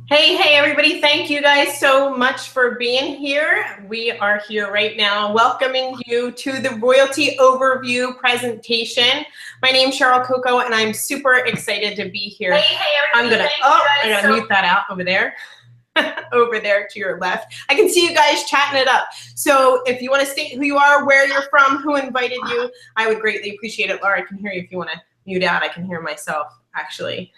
Hey, everybody. Thank you guys so much for being here. We are here right now welcoming you to the Royalty Overview presentation. My name is Cheryl Coco, and I'm super excited to be here. Hey, everybody. I gotta mute that out over there. Over there to your left. I can see you guys chatting it up. So if you want to state who you are, where you're from, who invited you, I would greatly appreciate it. Laura, I can hear you if you want to mute out. I can hear myself, actually.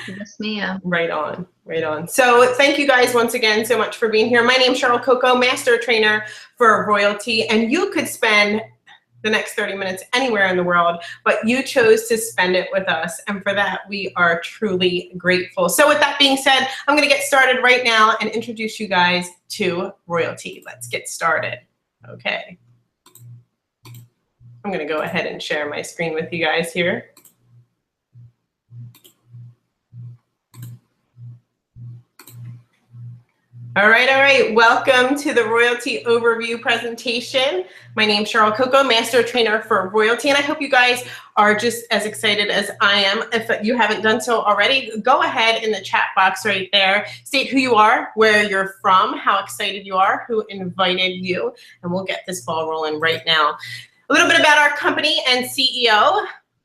Yes, ma'am. Right on, right on. So thank you guys once again so much for being here. My name is Cheryl Coco, Master Trainer for Royalty, and you could spend the next 30 minutes anywhere in the world, but you chose to spend it with us, and for that we are truly grateful. So with that being said, I'm going to get started right now and introduce you guys to Royalty. Let's get started. Okay. I'm going to go ahead and share my screen with you guys here. All right. Welcome to the Royalty Overview presentation. My name is Cheryl Coco, Master Trainer for Royalty, and I hope you guys are just as excited as I am. If you haven't done so already, go ahead in the chat box right there. State who you are, where you're from, how excited you are, who invited you, and we'll get this ball rolling right now. A little bit about our company and CEO.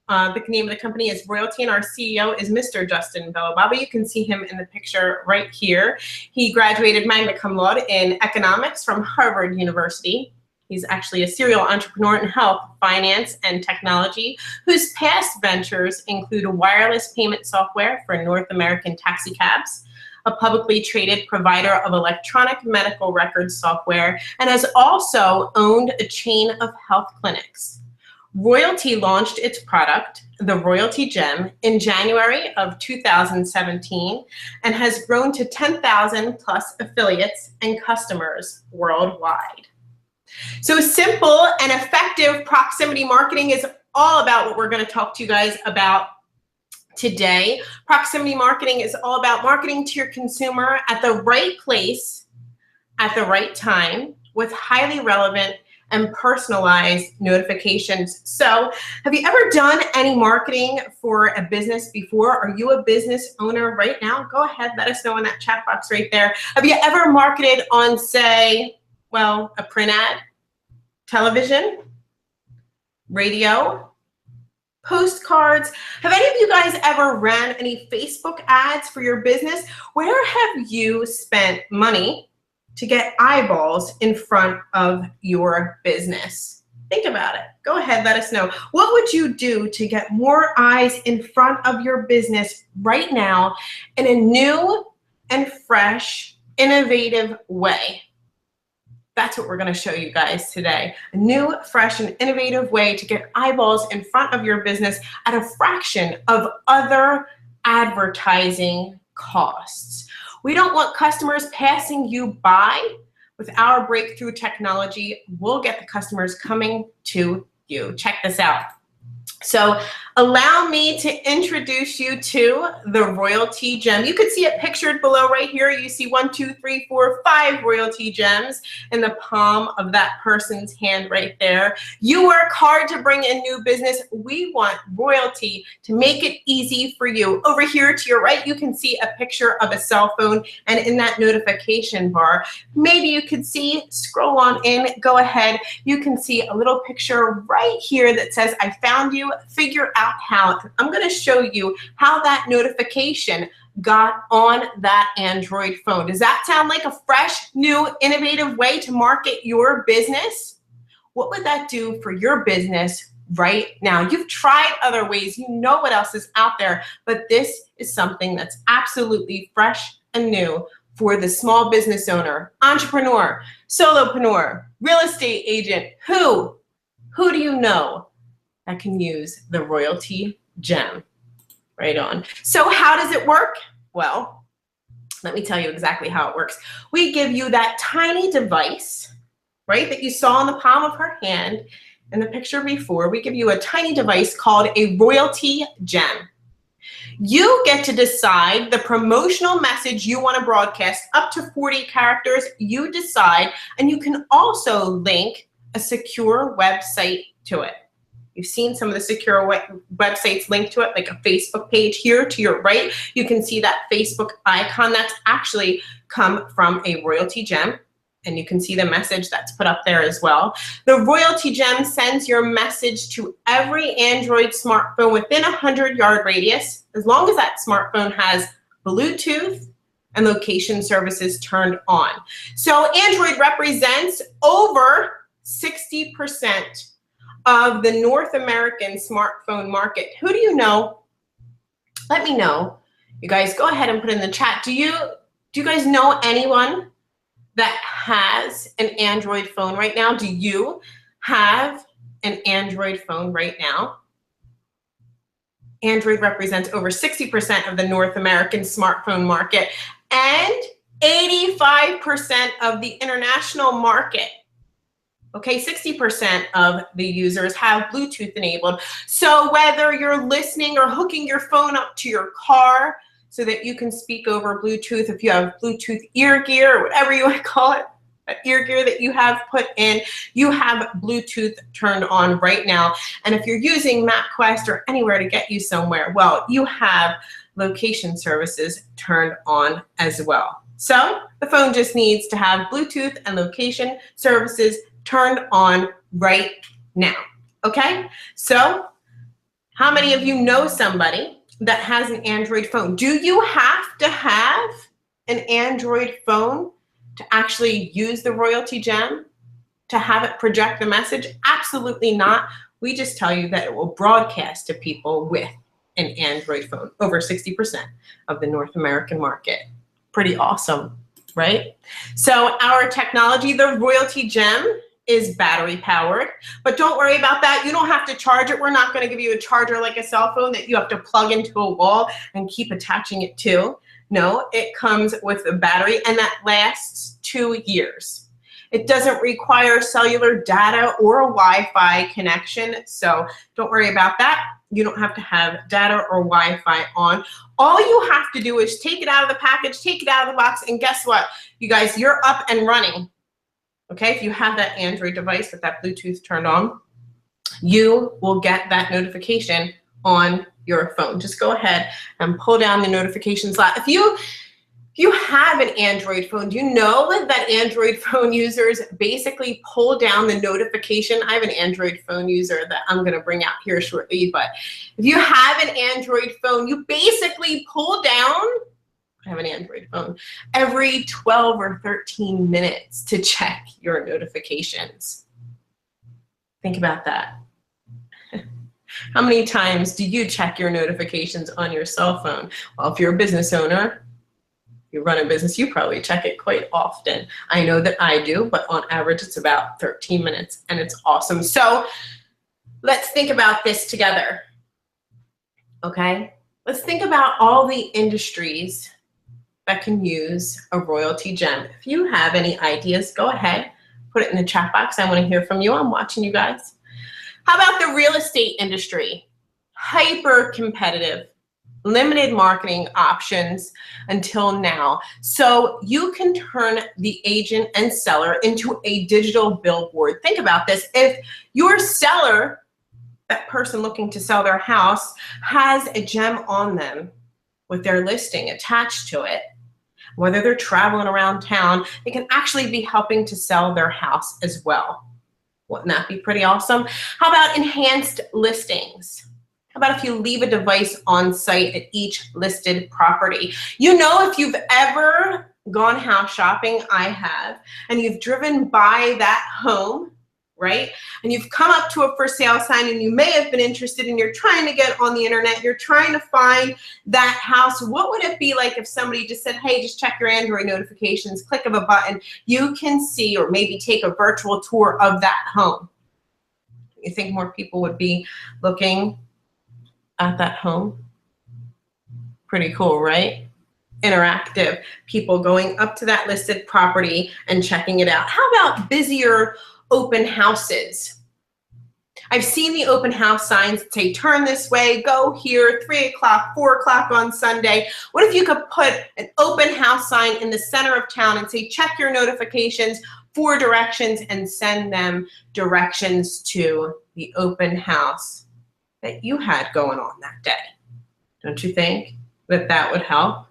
The name of the company is Royalty, and our CEO is Mr. Justin Bellababa. You can see him in the picture right here. He graduated magna cum laude in economics from Harvard University. He's actually a serial entrepreneur in health, finance, and technology, whose past ventures include a wireless payment software for North American taxi cabs, a publicly traded provider of electronic medical records software, and has also owned a chain of health clinics. Royalty launched its product, the Royaltie Gem, in January of 2017 and has grown to 10,000 plus affiliates and customers worldwide. So simple and effective proximity marketing is all about what we're going to talk to you guys about today. Proximity marketing is all about marketing to your consumer at the right place, at the right time, with highly relevant and personalized notifications. So have you ever done any marketing for a business before? Are you a business owner right now? Go ahead, let us know in that chat box right there. Have you ever marketed on, say, well, a print ad, television, radio, postcards? Have any of you guys ever ran any Facebook ads for your business? Where have you spent money to get eyeballs in front of your business? Think about it. Go ahead, let us know. What would you do to get more eyes in front of your business right now in a new and fresh, innovative way? That's what we're going to show you guys today. A new, fresh, and innovative way to get eyeballs in front of your business at a fraction of other advertising costs. We don't want customers passing you by. With our breakthrough technology, we'll get the customers coming to you. Check this out. So allow me to introduce you to the Royaltie Gem. You can see it pictured below right here. You see 1, 2, 3, 4, 5 Royaltie Gems in the palm of that person's hand right there. You work hard to bring in new business. We want Royalty to make it easy for you. Over here to your right, you can see a picture of a cell phone, and in that notification bar, maybe you could see, scroll on in, go ahead, you can see a little picture right here that says, I found you. Figure out how. I'm going to show you how that notification got on that Android phone. Does that sound like a fresh, new, innovative way to market your business? What would that do for your business right now? You've tried other ways. You know what else is out there, but this is something that's absolutely fresh and new for the small business owner, entrepreneur, solopreneur, real estate agent. Who do you know that can use the Royaltie Gem? Right on. So how does it work? Well, let me tell you exactly how it works. We give you that tiny device, right, that you saw in the palm of her hand in the picture before. We give you a tiny device called a Royaltie Gem. You get to decide the promotional message you want to broadcast, up to 40 characters, you decide, and you can also link a secure website to it. You've seen some of the secure websites linked to it, like a Facebook page. Here to your right, you can see that Facebook icon. That's actually come from a Royaltie Gem, and you can see the message that's put up there as well. The Royaltie Gem sends your message to every Android smartphone within a 100-yard radius, as long as that smartphone has Bluetooth and location services turned on. So Android represents over 60% of the North American smartphone market. Who do you know? Let me know. You guys go ahead and put in the chat. Do you guys know anyone that has an Android phone right now? Do you have an Android phone right now? Android represents over 60% of the North American smartphone market and 85% of the international market. Okay, 60% of the users have Bluetooth enabled. So whether you're listening or hooking your phone up to your car so that you can speak over Bluetooth, if you have Bluetooth ear gear or whatever you want to call it, ear gear that you have put in, you have Bluetooth turned on right now. And if you're using MapQuest or anywhere to get you somewhere, well, you have location services turned on as well. So the phone just needs to have Bluetooth and location services turned on right now. Okay? So how many of you know somebody that has an Android phone? Do you have to have an Android phone to actually use the Royaltie Gem, to have it project the message? Absolutely not. We just tell you that it will broadcast to people with an Android phone, over 60% of the North American market. Pretty awesome, right? So our technology, the Royaltie Gem, is battery powered, but don't worry about that. You don't have to charge it. We're not going to give you a charger like a cell phone that you have to plug into a wall and keep attaching it to. No, it comes with a battery, and that lasts 2 years. It doesn't require cellular data or a Wi-Fi connection, so don't worry about that. You don't have to have data or Wi-Fi on. All you have to do is take it out of the package, take it out of the box, and guess what? You guys, you're up and running. Okay, if you have that Android device with that Bluetooth turned on, you will get that notification on your phone. Just go ahead and pull down the notification slot. If you have an Android phone, do you know that Android phone users basically pull down the notification? I have an Android phone user that I'm going to bring out here shortly, but if you have an Android phone, you basically pull down, I have an Android phone, every 12 or 13 minutes to check your notifications. Think about that. How many times do you check your notifications on your cell phone? Well, if you're a business owner, you run a business, you probably check it quite often. I know that I do, but on average, it's about 13 minutes, and it's awesome. So let's think about this together, okay? Let's think about all the industries that can use a Royaltie Gem. If you have any ideas, go ahead, put it in the chat box. I want to hear from you. I'm watching you guys. How about the real estate industry? Hyper competitive, limited marketing options until now. So you can turn the agent and seller into a digital billboard. Think about this. If your seller, that person looking to sell their house, has a gem on them with their listing attached to it, whether they're traveling around town, they can actually be helping to sell their house as well. Wouldn't that be pretty awesome? How about enhanced listings? How about if you leave a device on site at each listed property? You know, if you've ever gone house shopping, I have, and you've driven by that home, right? And you've come up to a for sale sign and you may have been interested and you're trying to get on the internet, you're trying to find that house. What would it be like if somebody just said, hey, just check your Android notifications, click of a button, you can see or maybe take a virtual tour of that home? You think more people would be looking at that home? Pretty cool, right? Interactive, people going up to that listed property and checking it out. How about busier open houses? I've seen the open house signs that say, turn this way, go here, 3 o'clock, 4 o'clock on Sunday. What if you could put an open house sign in the center of town and say, check your notifications, 4 directions and send them directions to the open house that you had going on that day. Don't you think that that would help?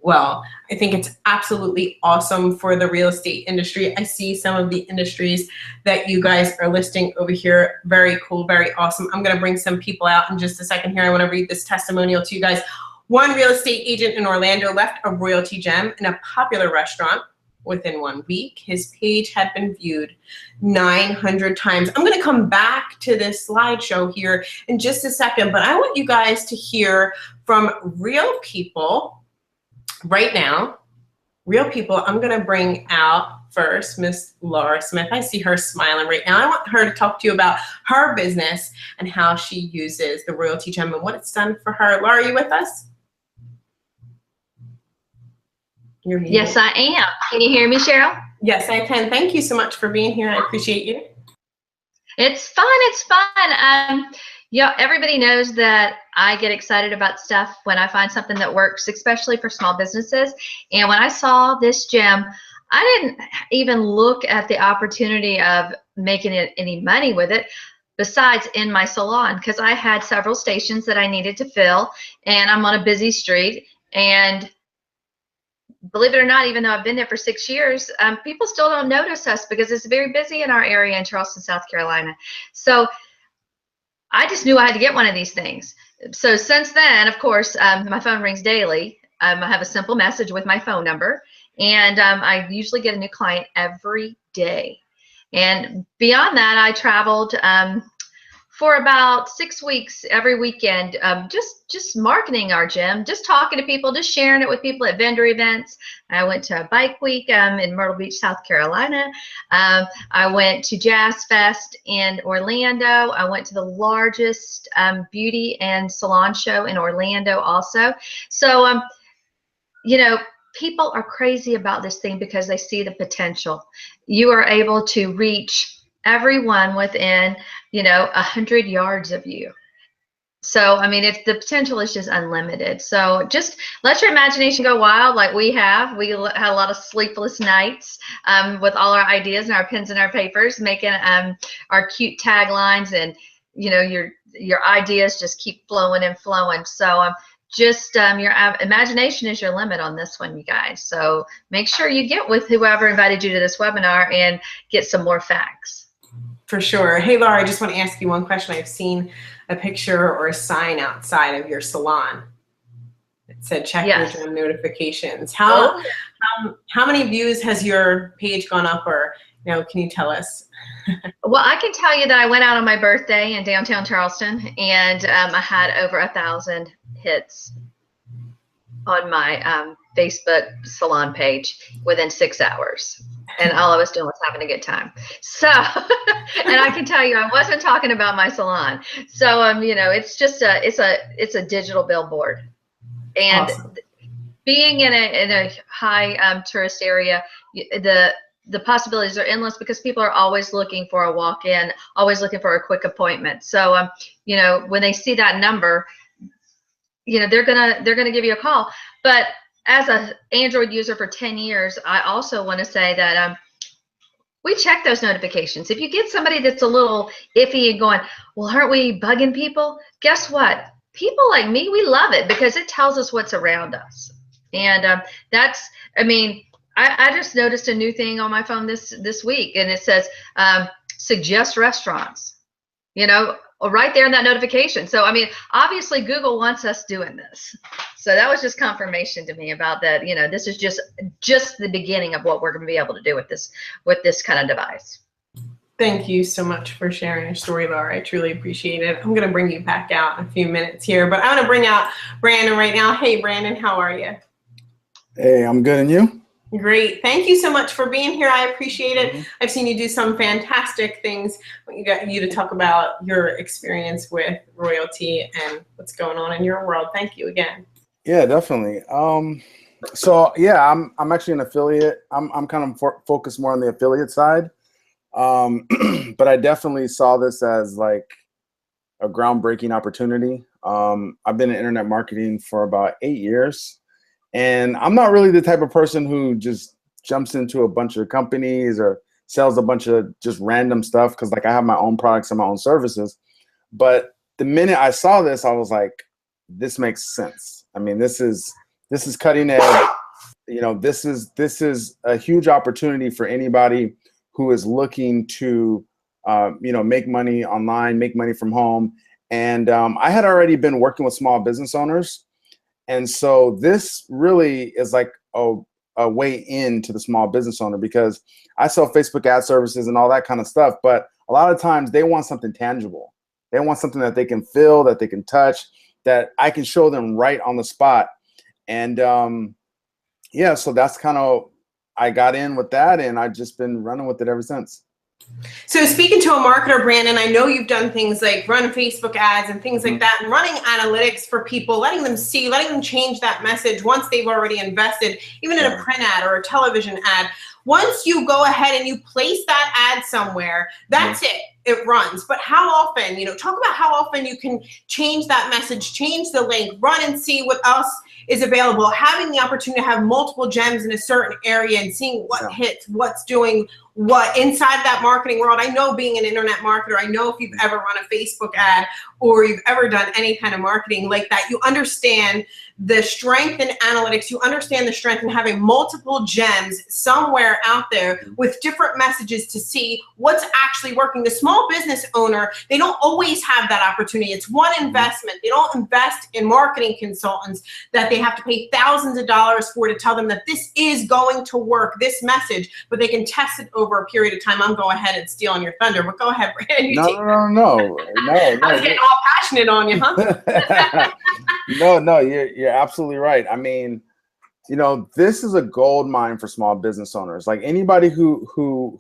Well, I think it's absolutely awesome for the real estate industry. I see some of the industries that you guys are listing over here. Very cool, very awesome. I'm gonna bring some people out in just a second here. I wanna read this testimonial to you guys. One real estate agent in Orlando left a Royaltie Gem in a popular restaurant. Within 1 week, his page had been viewed 900 times. I'm gonna come back to this slideshow here in just a second, but I want you guys to hear from real people right now. Real people. I'm gonna bring out first Miss Laura Smith. I see her smiling right now. I want her to talk to you about her business and how she uses the Royaltie Gem and what it's done for her. Laura, are you with us? Yes, I am. Can you hear me, Cheryl? Yes, I can. Thank you so much for being here. I appreciate you. It's fun. It's fun. Yeah, everybody knows that I get excited about stuff when I find something that works, especially for small businesses. And when I saw this gem, I didn't even look at the opportunity of making any money with it besides in my salon, because I had several stations that I needed to fill, and I'm on a busy street. And believe it or not, even though I've been there for 6 years, people still don't notice us because it's very busy in our area in Charleston, South Carolina. So I just knew I had to get one of these things. So since then, of course, my phone rings daily. I have a simple message with my phone number, and I usually get a new client every day. And beyond that, I traveled for about 6 weeks every weekend, just marketing our gym, just talking to people, just sharing it with people at vendor events. I went to a bike week in Myrtle Beach, South Carolina. I went to Jazz Fest in Orlando. I went to the largest beauty and salon show in Orlando also. So, you know, people are crazy about this thing because they see the potential. You are able to reach everyone within, 100 yards of you. So, I mean, the potential is just unlimited. So just let your imagination go wild like we have. We had a lot of sleepless nights with all our ideas and our pens and our papers, making our cute taglines, and, your ideas just keep flowing and flowing. So just your imagination is your limit on this one, you guys. So make sure you get with whoever invited you to this webinar and get some more facts. For sure. Hey, Laura, I just want to ask you one question. I've seen a picture or a sign outside of your salon. It said check your gem notifications. How many views has your page gone up, or can you tell us? Well, I can tell you that I went out on my birthday in downtown Charleston, and I had over 1,000 hits on my Facebook salon page within 6 hours. And all I was doing was having a good time. So, and I can tell you, I wasn't talking about my salon. So, it's just it's a digital billboard, and awesome. Being in a high tourist area, the possibilities are endless because people are always looking for a walk-in, always looking for a quick appointment. So, when they see that number, they're gonna give you a call. But as an Android user for 10 years, I also want to say that we check those notifications. If you get somebody that's a little iffy and going, well, aren't we bugging people? Guess what? People like me, we love it because it tells us what's around us. And I just noticed a new thing on my phone this week, and it says suggest restaurants, right there in that notification. So, obviously Google wants us doing this. So that was just confirmation to me about that. This is just the beginning of what we're going to be able to do with this kind of device. Thank you so much for sharing your story, Laura. I truly appreciate it. I'm going to bring you back out in a few minutes here, but I want to bring out Brandon right now. Hey, Brandon, how are you? Hey, I'm good, and you? Great. Thank you so much for being here. I appreciate it. I've seen you do some fantastic things. I got you to talk about your experience with Royaltie and what's going on in your world. Thank you again. Yeah, definitely. So yeah, I'm actually an affiliate. I'm kind of focused more on the affiliate side. But I definitely saw this as like a groundbreaking opportunity. I've been in internet marketing for about 8 years. And I'm not really the type of person who just jumps into a bunch of companies or sells a bunch of just random stuff because like I have my own products and my own services. But the minute I saw this, I was like, this makes sense. I mean, this is cutting edge. You know, this is a huge opportunity for anybody who is looking to, you know, make money online, make money from home. And I had already been working with small business owners. And so this really is like a way into the small business owner, because I sell Facebook ad services and all that kind of stuff. But a lot of times they want something tangible. They want something that they can feel, that they can touch, that I can show them right on the spot. And yeah, so that's kind of, I got in with that, and I've just been running with it ever since. So speaking to a marketer, Brandon, I know you've done things like run Facebook ads and things like that, and running analytics for people, letting them see, letting them change that message once they've already invested, even in a print ad or a television ad. Once you go ahead and you place that ad somewhere, that's it. It runs. But how often, you know, talk about how often you can change that message, change the link, run and see what else is available, having the opportunity to have multiple gems in a certain area and seeing what hits, what's doing what inside that marketing world. I know, being an internet marketer, I know if you've ever run a Facebook ad or you've ever done any kind of marketing like that, you understand the strength in analytics. You understand the strength in having multiple gems somewhere out there with different messages to see what's actually working. The small business owner, they don't always have that opportunity. It's one investment. They don't invest in marketing consultants that they have to pay thousands of dollars for to tell them that this is going to work, this message, but they can test it over a period of time. I'm going ahead and stealing your thunder, but go ahead, Brandon. No. I was getting all passionate on you, huh? No, you're absolutely right. I mean, you know, this is a gold mine for small business owners. Like anybody who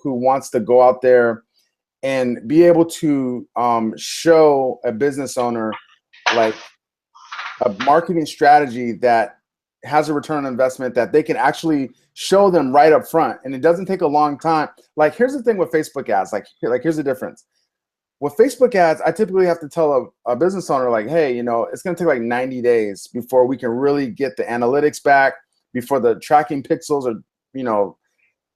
wants to go out there and be able to show a business owner like a marketing strategy that has a return on investment, that they can actually show them right up front, and it doesn't take a long time. Like here's the thing with Facebook ads. Like here's the difference. With Facebook ads, I typically have to tell a business owner like, hey, you know, it's going to take like 90 days before we can really get the analytics back, before the tracking pixels are, you know,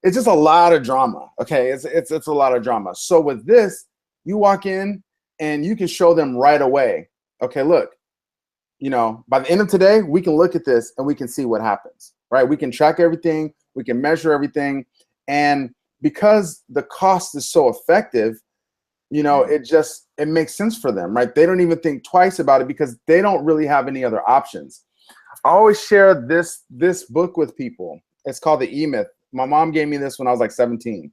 it's just a lot of drama. Okay, it's a lot of drama. So with this, you walk in and you can show them right away. Okay, look, you know, by the end of today, we can look at this and we can see what happens, right? We can track everything, we can measure everything, and because the cost is so effective, you know, it makes sense for them, right? They don't even think twice about it because they don't really have any other options. I always share this book with people. It's called The E-Myth. My mom gave me this when I was like 17.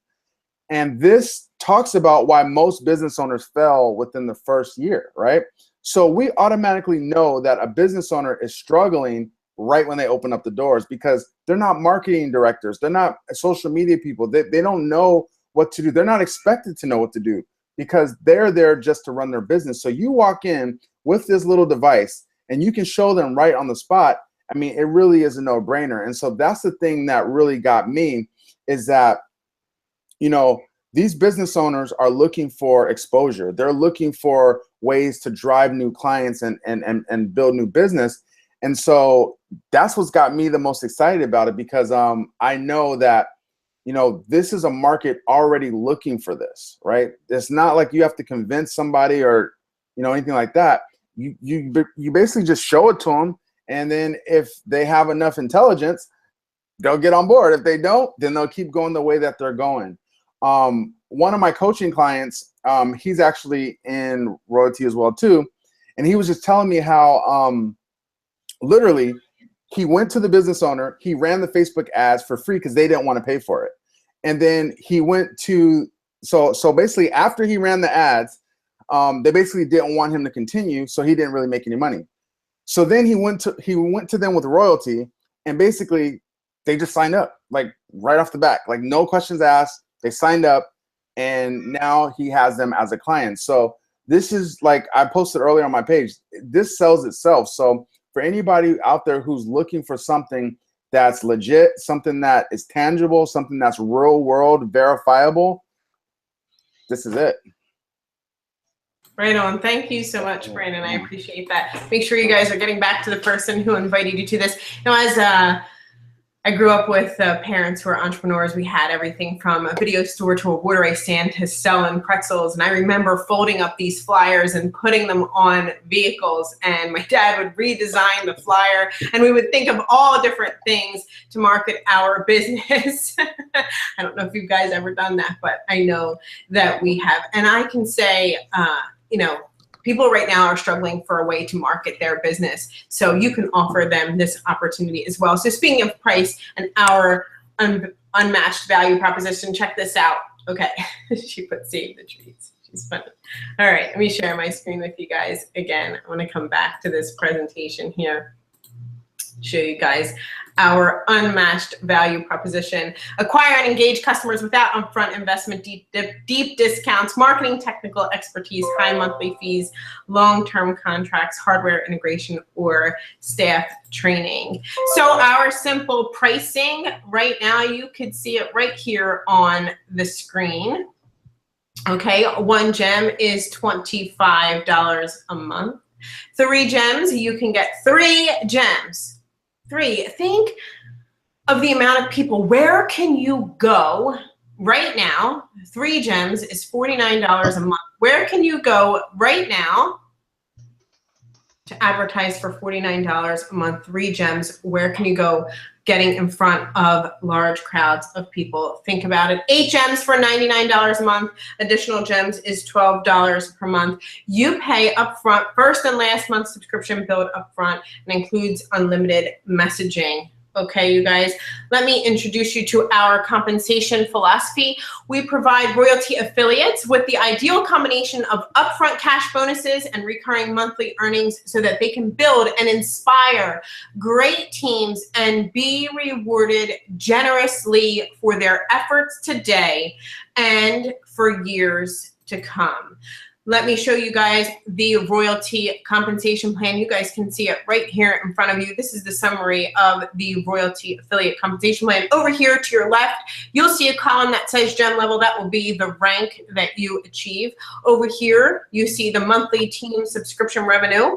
And this talks about why most business owners fail within the first year, right? So we automatically know that a business owner is struggling right when they open up the doors because they're not marketing directors. They're not social media people. They don't know what to do. They're not expected to know what to do, because they're there just to run their business. So you walk in with this little device and you can show them right on the spot. I mean, it really is a no-brainer. And so that's the thing that really got me, is that, you know, these business owners are looking for exposure. They're looking for ways to drive new clients and build new business. And so that's what's got me the most excited about it, because I know that, you know, this is a market already looking for this, right? It's not like you have to convince somebody or, you know, anything like that. You basically just show it to them, and then if they have enough intelligence, they'll get on board. If they don't, then they'll keep going the way that they're going. One of my coaching clients, he's actually in Royaltie as well too, and he was just telling me how literally he went to the business owner, he ran the Facebook ads for free because they didn't want to pay for it. And then he went to, so basically after he ran the ads, they basically didn't want him to continue, so he didn't really make any money. So then he went to them with Royaltie, and basically they just signed up, like right off the bat, like no questions asked. They signed up, and now he has them as a client. So this is, like I posted earlier on my page, this sells itself. So for anybody out there who's looking for something that's legit, something that is tangible, something that's real world verifiable, this is it. Right on. Thank you so much, Brandon. I appreciate that. Make sure you guys are getting back to the person who invited you to this. Now, as I grew up with parents who are entrepreneurs. We had everything from a video store to a water ice stand to selling pretzels. And I remember folding up these flyers and putting them on vehicles. And my dad would redesign the flyer and we would think of all different things to market our business. I don't know if you guys ever done that, but I know that we have. And I can say, you know, people right now are struggling for a way to market their business. So you can offer them this opportunity as well. So speaking of price and our unmatched value proposition, check this out. Okay, she put save the treats. She's funny. All right, let me share my screen with you guys again. I want to come back to this presentation here, show you guys our unmatched value proposition. Acquire and engage customers without upfront investment, deep discounts, marketing technical expertise, high monthly fees, long-term contracts, hardware integration, or staff training. So our simple pricing right now, you could see it right here on the screen. Okay, 1 gem is $25 a month. 3 gems, you can get 3 gems. 3, think of the amount of people. Where can you go right now? 3 gems is $49 a month. Where can you go right now to advertise for $49 a month? 3 gems. Where can you go getting in front of large crowds of people? Think about it. 8 gems for $99 a month. Additional gems is $12 per month. You pay upfront, first and last month subscription billed upfront, and includes unlimited messaging. Okay, you guys, let me introduce you to our compensation philosophy. We provide Royaltie affiliates with the ideal combination of upfront cash bonuses and recurring monthly earnings so that they can build and inspire great teams and be rewarded generously for their efforts today and for years to come. Let me show you guys the Royaltie compensation plan. You guys can see it right here in front of you. This is the summary of the Royaltie affiliate compensation plan. Over here to your left, you'll see a column that says gem level. That will be the rank that you achieve. Over here, you see the monthly team subscription revenue.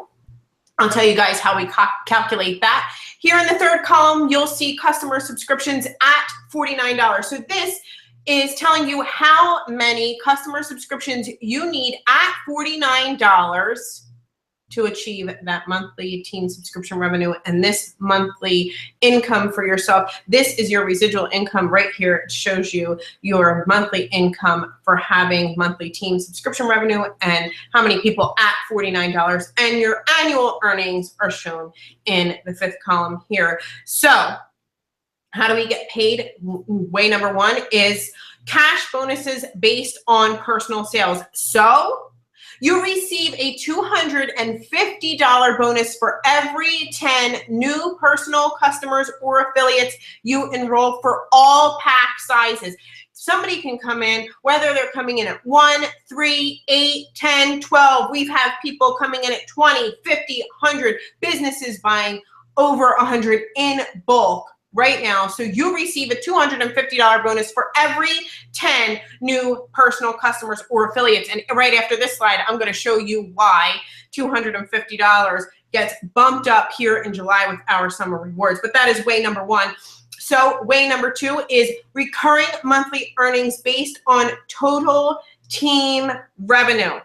I'll tell you guys how we calculate that. Here in the third column, you'll see customer subscriptions at $49. So this is telling you how many customer subscriptions you need at $49 to achieve that monthly team subscription revenue and this monthly income for yourself. This is your residual income right here. It shows you your monthly income for having monthly team subscription revenue and how many people at $49, and your annual earnings are shown in the 5th column here. So how do we get paid? Way number 1 is cash bonuses based on personal sales. So you receive a $250 bonus for every 10 new personal customers or affiliates you enroll for all pack sizes. Somebody can come in, whether they're coming in at 1, 3, 8, 10, 12. We've had people coming in at 20, 50, 100, businesses buying over 100 in bulk right now. So you receive a $250 bonus for every 10 new personal customers or affiliates. And right after this slide, I'm going to show you why $250 gets bumped up here in July with our summer rewards. But that is way number 1. So way number 2 is recurring monthly earnings based on total team revenue.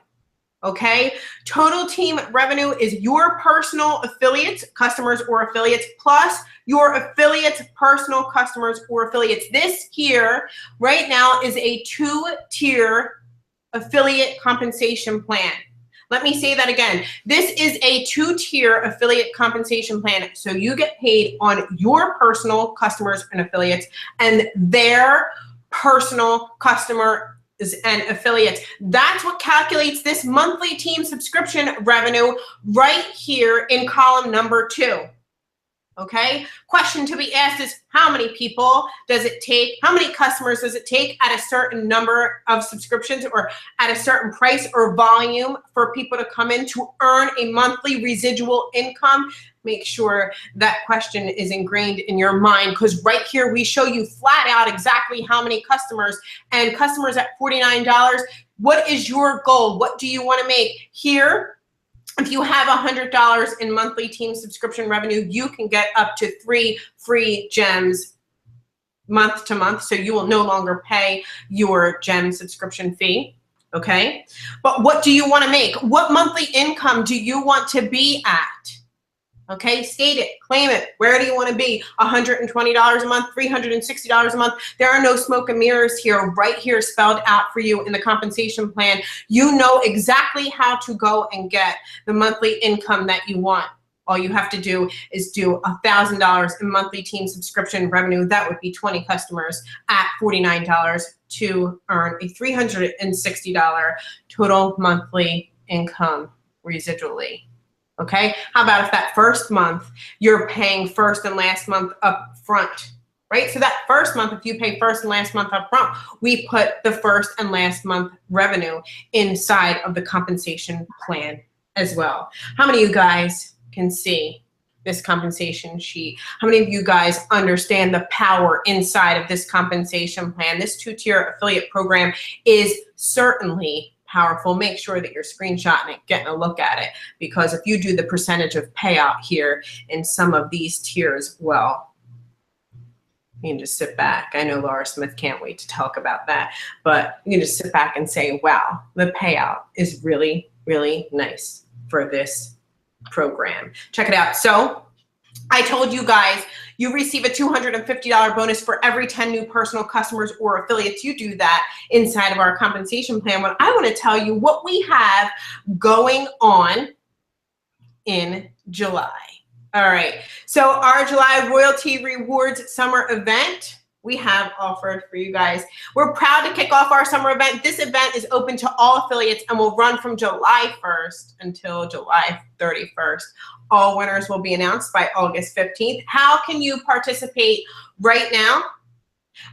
Okay, total team revenue is your personal affiliates, customers or affiliates, plus your affiliates, personal customers or affiliates. This here right now is a 2-tier affiliate compensation plan. Let me say that again. This is a 2-tier affiliate compensation plan. So you get paid on your personal customers and affiliates and their personal customer and affiliates. That's what calculates this monthly team subscription revenue right here in column number 2. Okay, question to be asked is how many people does it take, how many customers does it take at a certain number of subscriptions or at a certain price or volume for people to come in to earn a monthly residual income? Make sure that question is ingrained in your mind, because right here we show you flat out exactly how many customers, and customers at $49, what is your goal? What do you want to make? Here If you have $100 in monthly team subscription revenue, you can get up to 3 free gems month to month. So you will no longer pay your gem subscription fee. Okay. But what do you want to make? What monthly income do you want to be at? Okay, state it, claim it. Where do you want to be? $120 a month, $360 a month. There are no smoke and mirrors here, right here spelled out for you in the compensation plan. You know exactly how to go and get the monthly income that you want. All you have to do is do $1,000 in monthly team subscription revenue. That would be 20 customers at $49 to earn a $360 total monthly income residually. Okay, how about if that first month you're paying first and last month up front, right? So that first month, if you pay first and last month up front, we put the first and last month revenue inside of the compensation plan as well. How many of you guys can see this compensation sheet? How many of you guys understand the power inside of this compensation plan? This 2-tier affiliate program is certainly powerful. Make sure that you're screenshotting it, getting a look at it, because if you do the percentage of payout here in some of these tiers, well, you can just sit back. I know Laura Smith can't wait to talk about that, but you can just sit back and say, wow, the payout is really, really nice for this program. Check it out. So I told you guys you receive a $250 bonus for every 10 new personal customers or affiliates. You do that inside of our compensation plan. But I want to tell you what we have going on in July. All right. So our July Royalty Rewards Summer Event, we have offered for you guys. We're proud to kick off our summer event. This event is open to all affiliates and will run from July 1st until July 31st. All winners will be announced by August 15th. How can you participate right now?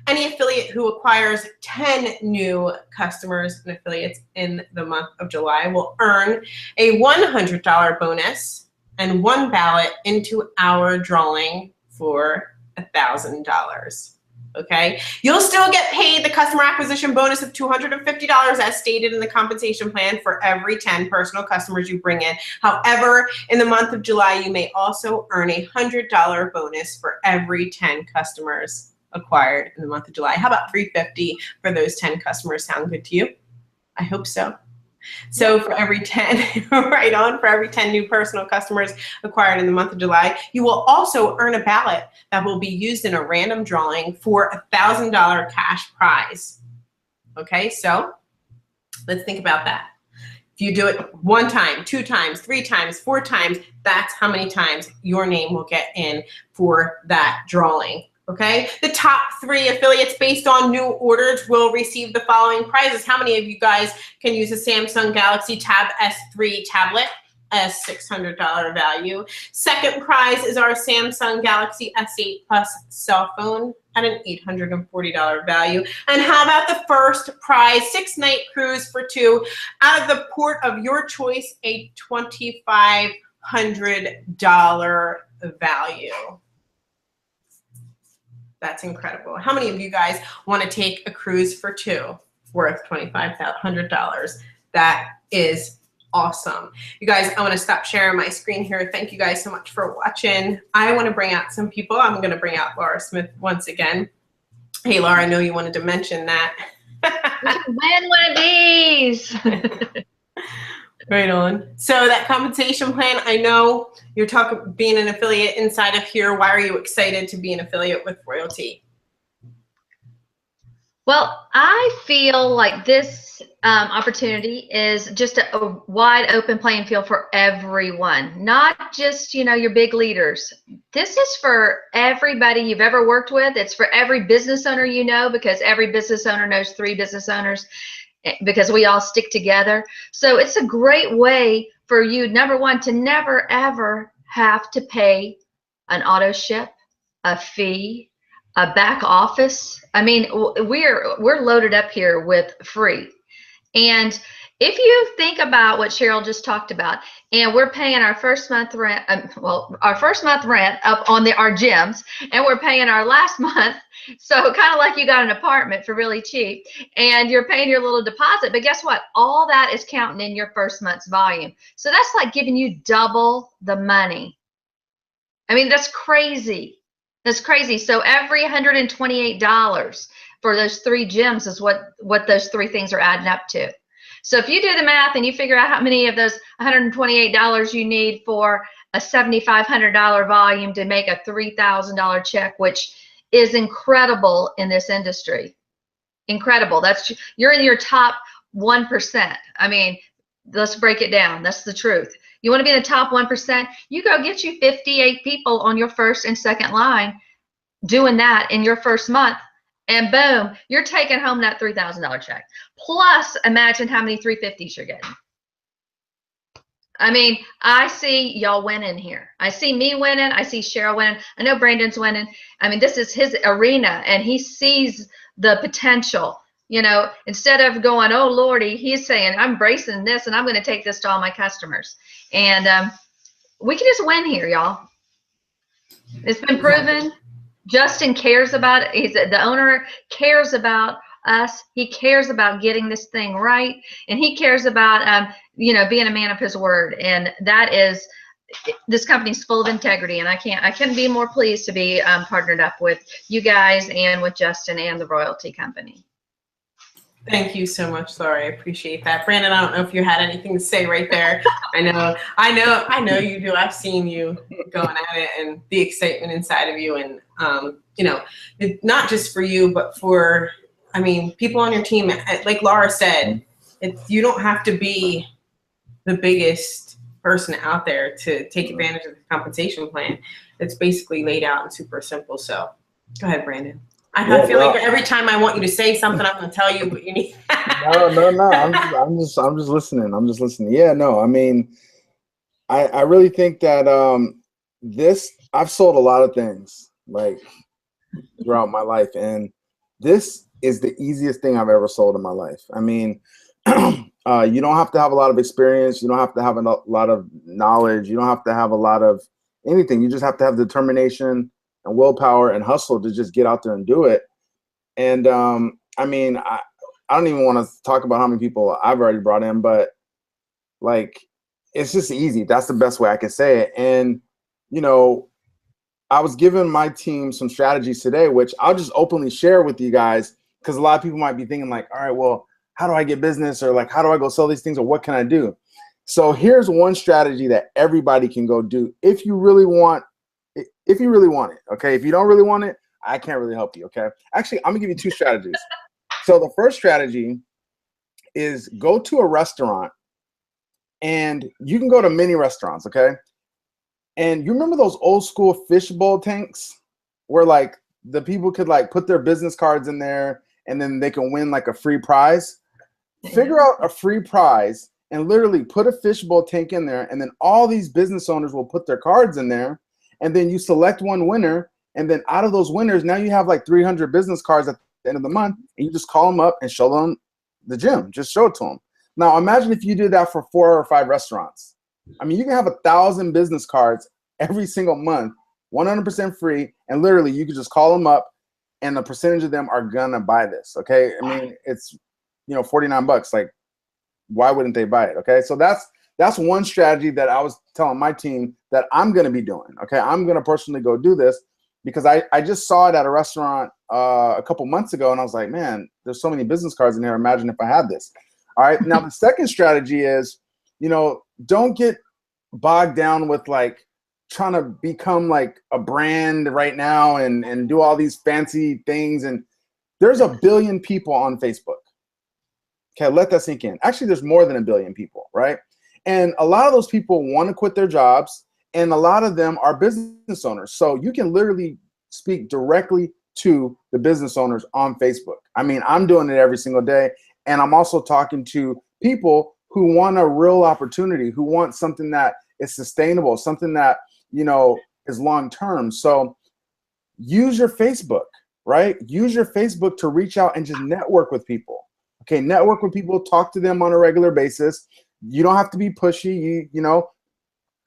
Any affiliate who acquires 10 new customers and affiliates in the month of July will earn a $100 bonus and 1 ballot into our drawing for $1,000. Okay, you'll still get paid the customer acquisition bonus of $250 as stated in the compensation plan for every 10 personal customers you bring in. However, in the month of July, you may also earn a $100 bonus for every 10 customers acquired in the month of July. How about $350 for those 10 customers? Sound good to you? I hope so. So for every 10, right on, for every 10 new personal customers acquired in the month of July, you will also earn a ballot that will be used in a random drawing for a $1,000 cash prize. Okay, so let's think about that. If you do it 1 time, 2 times, 3 times, 4 times, that's how many times your name will get in for that drawing. Okay, the top 3 affiliates based on new orders will receive the following prizes. How many of you guys can use a Samsung Galaxy Tab S3 tablet? A $600 value. Second prize is our Samsung Galaxy S8 Plus cell phone at an $840 value. And how about the first prize, 6-night cruise for 2 out of the port of your choice, a $2,500 value. That's incredible. How many of you guys want to take a cruise for 2 worth $2,500? That is awesome. You guys, I want to stop sharing my screen here. Thank you guys so much for watching. I want to bring out some people. I'm going to bring out Laura Smith once again. Hey, Laura, I know you wanted to mention that. Win one of these. Right on. So that compensation plan, I know you're talking being an affiliate inside of here. Why are you excited to be an affiliate with Royaltie? Well, I feel like this opportunity is just a wide open playing field for everyone, not just, you know, your big leaders. This is for everybody you've ever worked with. It's for every business owner you know, because every business owner knows 3 business owners, because we all stick together. So it's a great way for you, number one, to never ever have to pay an auto ship, a fee, a back office. I mean, we're loaded up here with free. And If you think about what Cheryl just talked about, and we're paying our first month rent, our first month rent up on our gyms, and we're paying our last month, so kind of like you got an apartment for really cheap, and you're paying your little deposit, but guess what? All that is counting in your first month's volume. So that's like giving you double the money. I mean, that's crazy. That's crazy. So every $128 for those 3 gyms is what those 3 things are adding up to. So if you do the math and you figure out how many of those $128 you need for a $7,500 volume to make a $3,000 check, which is incredible in this industry. Incredible. You're in your top 1%. I mean, let's break it down. That's the truth. You want to be in the top 1%, you go get you 58 people on your first and second line doing that in your first month. And boom, you're taking home that $3,000 check. Plus, imagine how many 350s you're getting. I mean, I see y'all winning here. I see me winning. I see Cheryl winning. I know Brandon's winning. I mean, this is his arena, and he sees the potential. You know, instead of going, oh, Lordy, he's saying, I'm embracing this, and I'm going to take this to all my customers. And we can just win here, y'all. It's been proven. Justin cares about it. The owner cares about us. He cares about getting this thing right, and he cares about you know, being a man of his word. And that is, this company's full of integrity, and I couldn't be more pleased to be partnered up with you guys and with Justin and the Royaltie company. Thank you so much, Laura. I appreciate that. Brandon, I don't know if you had anything to say right there. I know you do. I've seen you going at it and the excitement inside of you, and you know, not just for you, but for, I mean, people on your team. Like Laura said, you don't have to be the biggest person out there to take advantage of the compensation plan. It's basically laid out and super simple. So go ahead, Brandon. I have a feeling every time I want you to say something, I'm going to tell you what you need. No. I'm just listening. I'm just listening. Yeah, no. I mean, I really think that I've sold a lot of things like throughout my life, and this is the easiest thing I've ever sold in my life. I mean, you don't have to have a lot of experience. You don't have to have a lot of knowledge. You don't have to have a lot of anything. You just have to have determination and willpower and hustle to just get out there and do it. And I mean, I don't even want to talk about how many people I've already brought in, but like, it's just easy. That's the best way I can say it. And, you know, I was giving my team some strategies today, which I'll just openly share with you guys, because a lot of people might be thinking like, all right, well, how do I get business? Or like, how do I go sell these things? Or what can I do? So here's one strategy that everybody can go do if you really want it. Okay. If you don't really want it, I can't really help you. Okay. Actually, I'm gonna give you 2 strategies. So the first strategy is go to a restaurant, and you can go to many restaurants. Okay. And you remember those old school fishbowl tanks where like the people could like put their business cards in there and then they can win like a free prize? Figure out a free prize and literally put a fishbowl tank in there, and then all these business owners will put their cards in there, and then you select one winner, and then out of those winners, now you have like 300 business cards at the end of the month, and you just call them up and show them the gym. Just show it to them. Now imagine if you did that for 4 or 5 restaurants. I mean, you can have 1,000 business cards every single month, 100% free, and literally you could just call them up, and a percentage of them are gonna buy this. Okay, I mean, it's, you know, $49. Like, why wouldn't they buy it? Okay, so that's one strategy that I was telling my team that I'm gonna be doing. Okay, I'm gonna personally go do this because I just saw it at a restaurant a couple months ago, and I was like, man, there's so many business cards in here. Imagine if I had this. All right, now the second strategy is, you know, don't get bogged down with like trying to become like a brand right now and do all these fancy things. And there's 1 billion people on Facebook. Okay, let that sink in. Actually, there's more than 1 billion people, right? And a lot of those people want to quit their jobs, and a lot of them are business owners. So you can literally speak directly to the business owners on Facebook. I mean, I'm doing it every single day, and I'm also talking to people who want a real opportunity, who want something that is sustainable, something that, you know, is long-term. So use your Facebook, right? Use your Facebook to reach out and just network with people. Okay, network with people, talk to them on a regular basis. You don't have to be pushy. You know,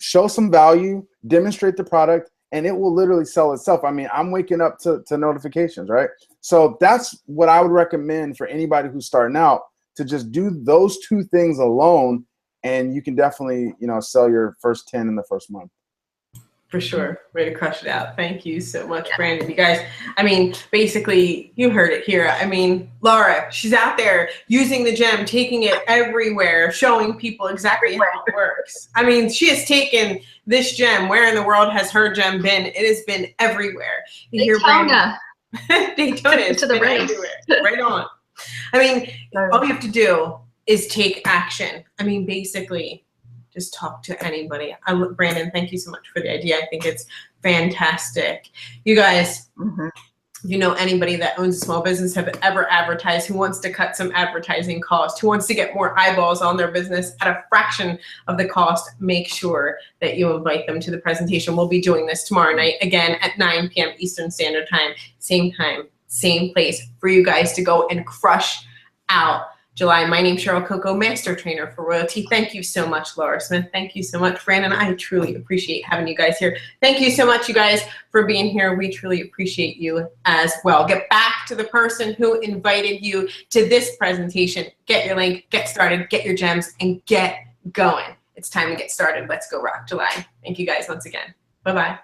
show some value, demonstrate the product, and it will literally sell itself. I mean, I'm waking up to notifications, right? So that's what I would recommend for anybody who's starting out, to just do those 2 things alone, and you can definitely, you know, sell your first 10 in the first month. For sure. Way to crush it out. Thank you so much, Brandon. You guys, I mean, basically, you heard it here. I mean, Laura, she's out there using the gem, taking it everywhere, showing people exactly how it works. I mean, she has taken this gem. Where in the world has her gem been? It has been everywhere. You hear Brandon. Daytona is to the race. everywhere. Right on. I mean, all you have to do is take action. I mean, basically, just talk to anybody. Brandon, thank you so much for the idea. I think it's fantastic. You guys, if you know anybody that owns a small business, have ever advertised, who wants to cut some advertising cost, who wants to get more eyeballs on their business at a fraction of the cost, make sure that you invite them to the presentation. We'll be doing this tomorrow night, again at 9 p.m. Eastern Standard Time, same place, for you guys to go and crush out July. My name's Cheryl Coco, Master Trainer for Royalty. Thank you so much, Laura Smith. Thank you so much, Brandon. I truly appreciate having you guys here. Thank you so much, you guys, for being here. We truly appreciate you as well. Get back to the person who invited you to this presentation. Get your link, get started, get your gems, and get going. It's time to get started. Let's go rock July. Thank you guys once again. Bye-bye.